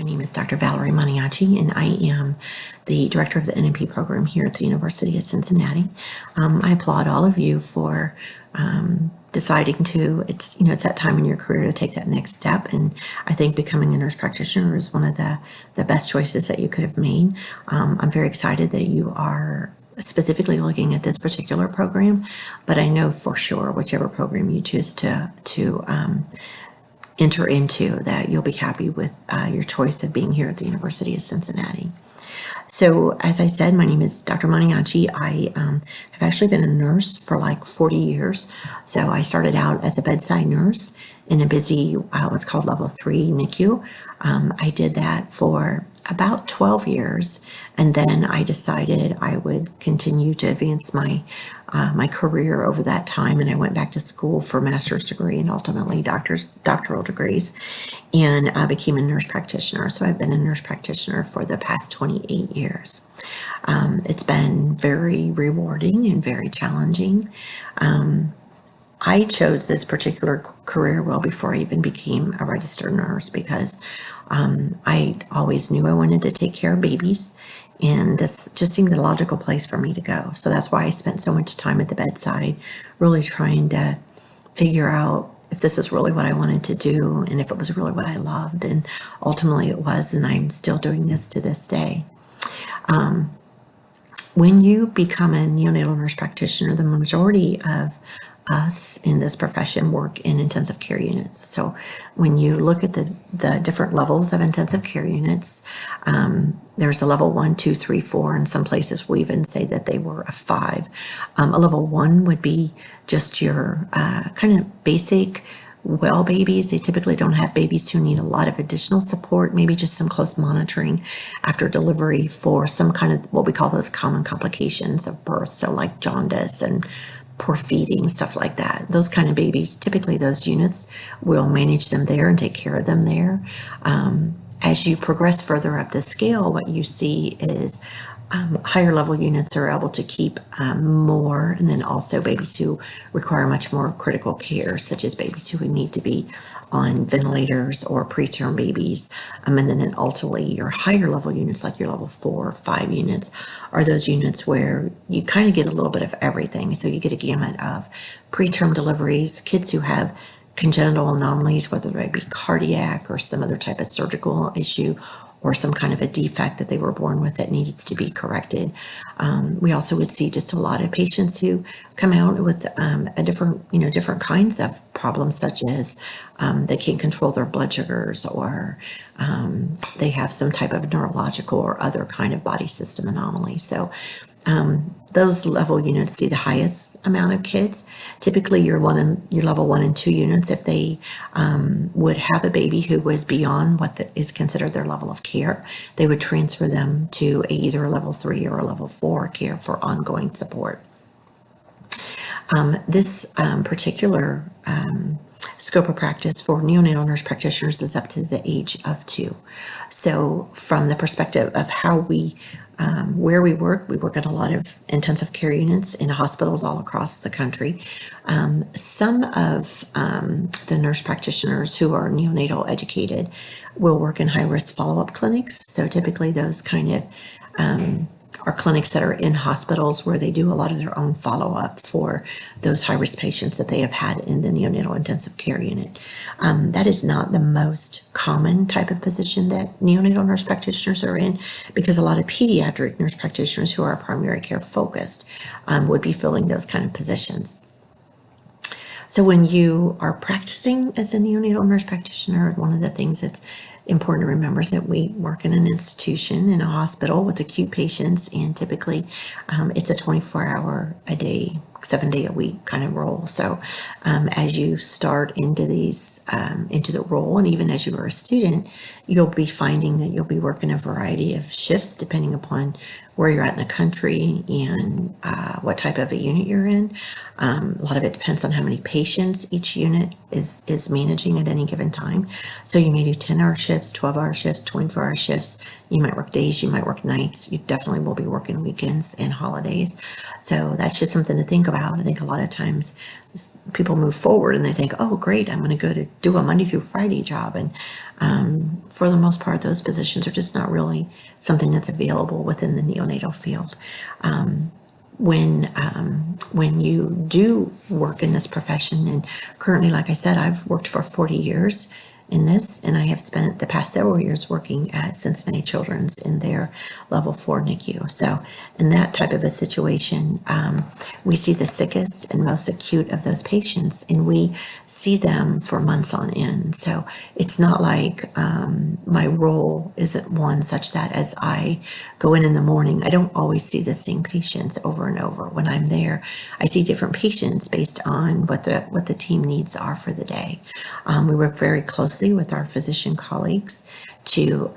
name is Dr. Valerie Maniaci, and I am the director of the NMP program here at the University of Cincinnati. I applaud all of you for deciding to, it's that time in your career to take that next step, and I think becoming a nurse practitioner is one of the best choices that you could have made. I'm very excited that you are specifically looking at this particular program, but I know for sure whichever program you choose to enter into, that you'll be happy with your choice of being here at the University of Cincinnati. So, as I said, my name is Dr. Maniaci. I have actually been a nurse for like 40 years. So I started out as a bedside nurse in a busy, what's called level 3 NICU. I did that for about 12 years, and then I decided I would continue to advance my career over that time, and I went back to school for a master's degree and ultimately doctoral degrees, and I became a nurse practitioner. So I've been a nurse practitioner for the past 28 years. It's been very rewarding and very challenging. I chose this particular career well before I even became a registered nurse, because I always knew I wanted to take care of babies, and this just seemed a logical place for me to go. So that's why I spent so much time at the bedside, really trying to figure out if this is really what I wanted to do and if it was really what I loved. And ultimately it was, and I'm still doing this to this day. When you become a neonatal nurse practitioner, the majority of us in this profession work in intensive care units. So when you look at the different levels of intensive care units, there's a level 1, 2, 3, 4, and some places will even say that they were a 5. A level 1 would be just your kind of basic well babies. They typically don't have babies who need a lot of additional support, maybe just some close monitoring after delivery for some kind of what we call those common complications of birth, so like jaundice and poor feeding, stuff like that. Those kind of babies, typically those units will manage them there and take care of them there. As you progress further up the scale, what you see is higher level units are able to keep more, and then also babies who require much more critical care, such as babies who would need to be on ventilators or preterm babies. And then ultimately your higher level units, like your level 4 or 5 units, are those units where you kind of get a little bit of everything. So you get a gamut of preterm deliveries, kids who have congenital anomalies, whether they be cardiac or some other type of surgical issue, or some kind of a defect that they were born with that needs to be corrected. We also would see just a lot of patients who come out with different kinds of problems, such as they can't control their blood sugars, or they have some type of neurological or other kind of body system anomaly. So those level units see the highest amount of kids. Typically your level 1 and 2 units, if they would have a baby who was beyond what is considered their level of care, they would transfer them to either a level 3 or a level 4 care for ongoing support. This particular scope of practice for neonatal nurse practitioners is up to the age of 2. So from the perspective of how where we work at a lot of intensive care units in hospitals all across the country. Some of the nurse practitioners who are neonatal educated will work in high-risk follow-up clinics. So typically those kind of are clinics that are in hospitals where they do a lot of their own follow-up for those high-risk patients that they have had in the neonatal intensive care unit. That is not the most common type of position that neonatal nurse practitioners are in, because a lot of pediatric nurse practitioners who are primary care focused would be filling those kind of positions. So when you are practicing as a neonatal nurse practitioner, one of the things that's important to remember is that we work in an institution, in a hospital with acute patients, and typically it's a 24-hour a day, 7-day a week kind of role. So as you start into the role, and even as you are a student, you'll be finding that you'll be working a variety of shifts depending upon where you're at in the country and what type of a unit you're in. A lot of it depends on how many patients each unit is managing at any given time. So you may do 10-hour shifts, 12-hour shifts, 24-hour shifts. You might work days, you might work nights. You definitely will be working weekends and holidays. So that's just something to think about. I think a lot of times people move forward and they think, oh, great, I'm going to go to do a Monday through Friday job. And for the most part, those positions are just not really something that's available within the neonatal field. When you do work in this profession, and currently, like I said, I've worked for 40 years in this, and I have spent the past several years working at Cincinnati Children's in their level 4 NICU. So in that type of a situation, we see the sickest and most acute of those patients, and we see them for months on end. So it's not like my role isn't one such that as I go in the morning, I don't always see the same patients over and over. When I'm there, I see different patients based on what the team needs are for the day. We work very closely with our physician colleagues to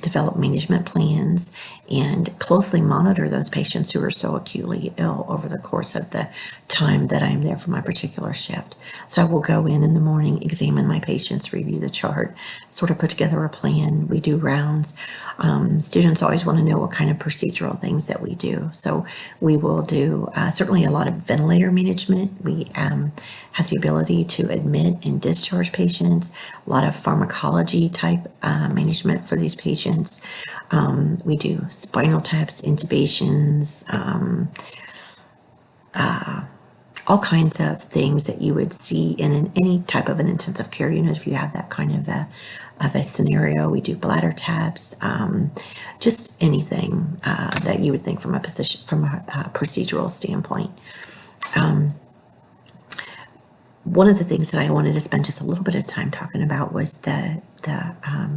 develop management plans and closely monitor those patients who are so acutely ill over the course of the time that I'm there for my particular shift. So I will go in the morning, examine my patients, review the chart, sort of put together a plan. We do rounds. Students always want to know what kind of procedural things that we do. So we will do certainly a lot of ventilator management. We have the ability to admit and discharge patients, a lot of pharmacology type management for these patients. We do spinal taps, intubations, all kinds of things that you would see in any type of an intensive care unit if you have that kind of a scenario. We do bladder taps, just anything that you would think from a procedural standpoint. One of the things that I wanted to spend just a little bit of time talking about was the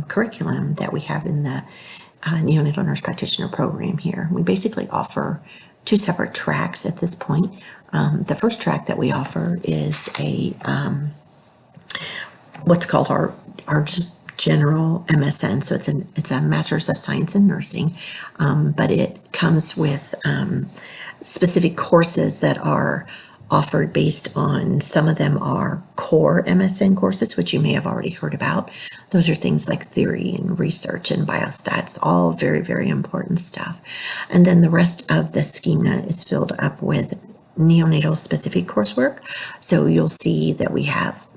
curriculum that we have in the Neonatal Nurse Practitioner program here. We basically offer two separate tracks at this point. The first track that we offer is what's called our just general MSN. So it's a Master's of Science in Nursing, but it comes with specific courses that are offered based on, some of them are core MSN courses, which you may have already heard about. Those are things like theory and research and biostats, all very, very important stuff. And then the rest of the schema is filled up with neonatal specific coursework. So you'll see that we have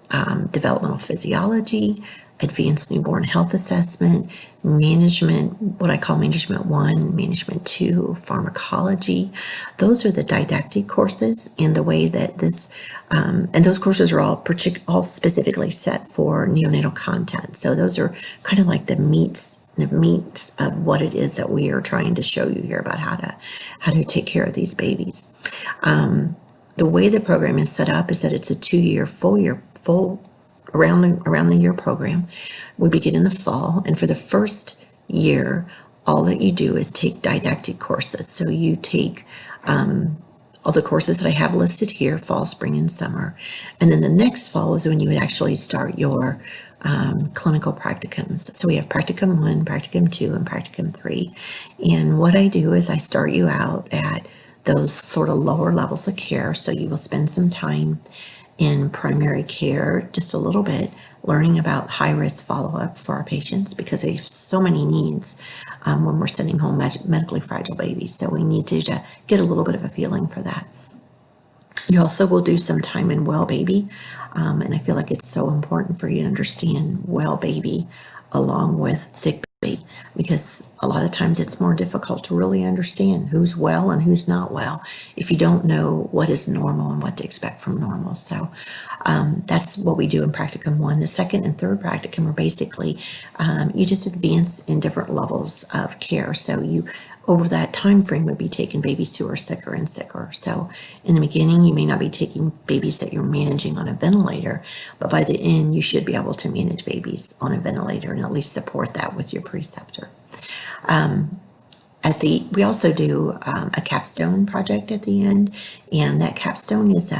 developmental physiology, advanced newborn health assessment, management, what I call management 1, management 2, pharmacology. Those are the didactic courses, and the way that this, and those courses are all specifically set for neonatal content. So those are kind of like the meats of what it is that we are trying to show you here about how to take care of these babies. The way the program is set up is that it's a 2-year, full around the year program. We begin in the fall, and for the first year, all that you do is take didactic courses. So you take all the courses that I have listed here, fall, spring, and summer. And then the next fall is when you would actually start your clinical practicums. So we have Practicum 1, Practicum 2, and Practicum 3. And what I do is I start you out at those sort of lower levels of care. So you will spend some time in primary care, just a little bit, learning about high-risk follow-up for our patients, because they have so many needs when we're sending home medically fragile babies. So we need to get a little bit of a feeling for that. You also will do some time in well baby, and I feel like it's so important for you to understand well baby along with sick baby, because a lot of times it's more difficult to really understand who's well and who's not well if you don't know what is normal and what to expect from normal. So that's what we do in Practicum 1. The second and third practicum are basically, you just advance in different levels of care. So you, over that time frame, would be taking babies who are sicker and sicker. So in the beginning, you may not be taking babies that you're managing on a ventilator, but by the end, you should be able to manage babies on a ventilator and at least support that with your preceptor. We also do a capstone project at the end, and that capstone is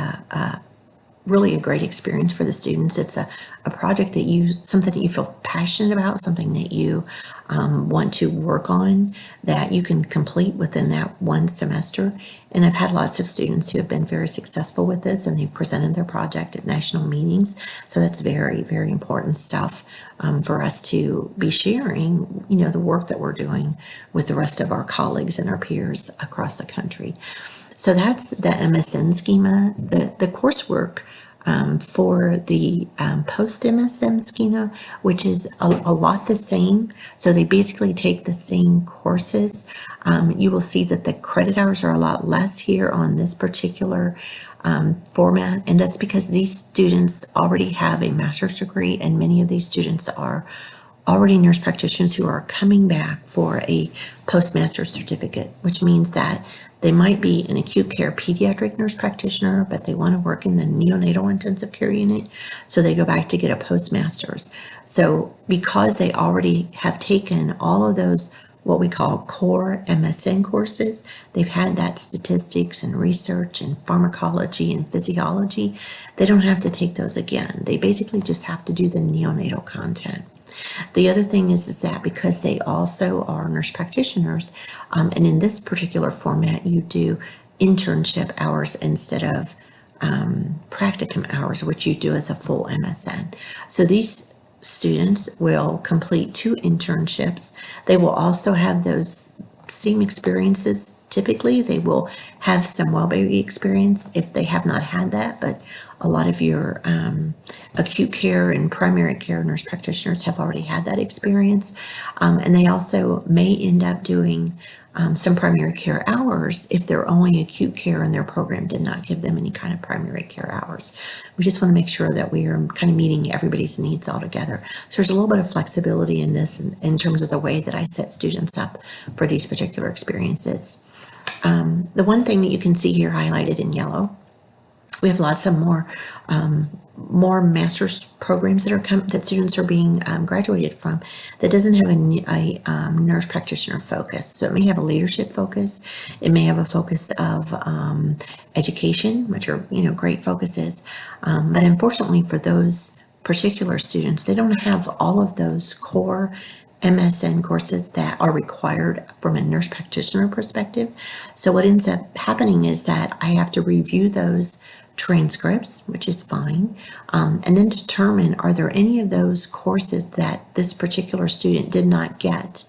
really a great experience for the students. It's a project something that you feel passionate about, something that you want to work on, that you can complete within that one semester. And I've had lots of students who have been very successful with this, and they've presented their project at national meetings. So that's very, very important stuff for us to be sharing, the work that we're doing with the rest of our colleagues and our peers across the country. So that's the MSN schema. The coursework for the post-MSM schema, which is a lot the same. So they basically take the same courses. You will see that the credit hours are a lot less here on this particular format, and that's because these students already have a master's degree, and many of these students are already nurse practitioners who are coming back for a postmaster's certificate, which means that they might be an acute care pediatric nurse practitioner, but they want to work in the neonatal intensive care unit, so they go back to get a postmaster's. So because they already have taken all of those what we call core MSN courses, they've had that statistics and research and pharmacology and physiology, they don't have to take those again. They basically just have to do the neonatal content. The other thing is that because they also are nurse practitioners, and in this particular format, you do internship hours instead of practicum hours, which you do as a full MSN. So these students will complete 2 internships. They will also have those same experiences. Typically, they will have some well baby experience if they have not had that, but a lot of your acute care and primary care nurse practitioners have already had that experience. And they also may end up doing some primary care hours if they're only acute care and their program did not give them any kind of primary care hours. We just want to make sure that we are kind of meeting everybody's needs all together. So there's a little bit of flexibility in this in terms of the way that I set students up for these particular experiences. The one thing that you can see here highlighted in yellow, we have lots of more master's programs that students are being graduated from that doesn't have a nurse practitioner focus. So it may have a leadership focus. It may have a focus of education, which are great focuses. But unfortunately for those particular students, they don't have all of those core MSN courses that are required from a nurse practitioner perspective. So what ends up happening is that I have to review those transcripts, which is fine, and then determine, are there any of those courses that this particular student did not get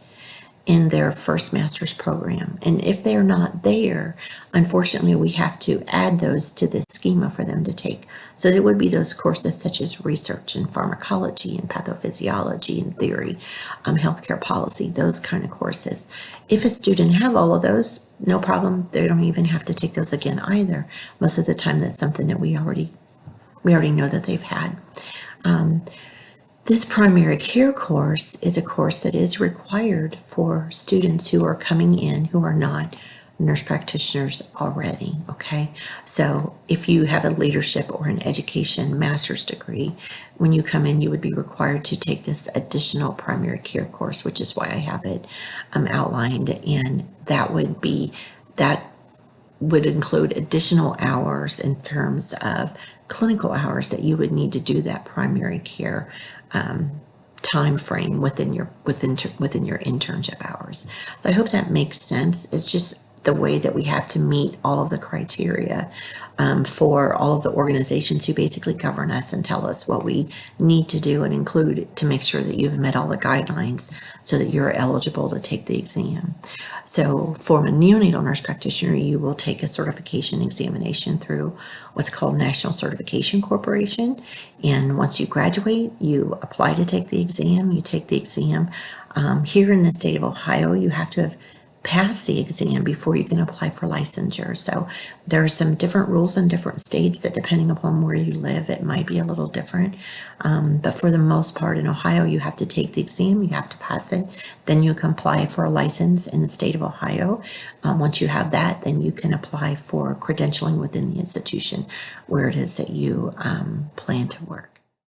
in their first master's program? And if they're not there, unfortunately, we have to add those to this schema for them to take. So there would be those courses such as research and pharmacology and pathophysiology and theory, healthcare policy, those kind of courses. If a student have all of those, no problem. They don't even have to take those again either. Most of the time, that's something that we already know that they've had. This primary care course is a course that is required for students who are coming in who are not nurse practitioners already, okay? So if you have a leadership or an education master's degree, when you come in, you would be required to take this additional primary care course, which is why I have it outlined, and that would include additional hours in terms of clinical hours that you would need to do that primary care time frame within your internship hours. So I hope that makes sense. It's just the way that we have to meet all of the criteria for all of the organizations who basically govern us and tell us what we need to do and include to make sure that you've met all the guidelines so that you're eligible to take the exam. So for a neonatal nurse practitioner, you will take a certification examination through what's called National Certification Corporation. And once you graduate, you apply to take the exam. You take the exam. Here in the state of Ohio, you have to have passed the exam before you can apply for licensure. So there are some different rules in different states that, depending upon where you live, it might be a little different. But for the most part in Ohio, you have to take the exam, you have to pass it, then you can apply for a license in the state of Ohio. Once you have that, then you can apply for credentialing within the institution where it is that you plan to work.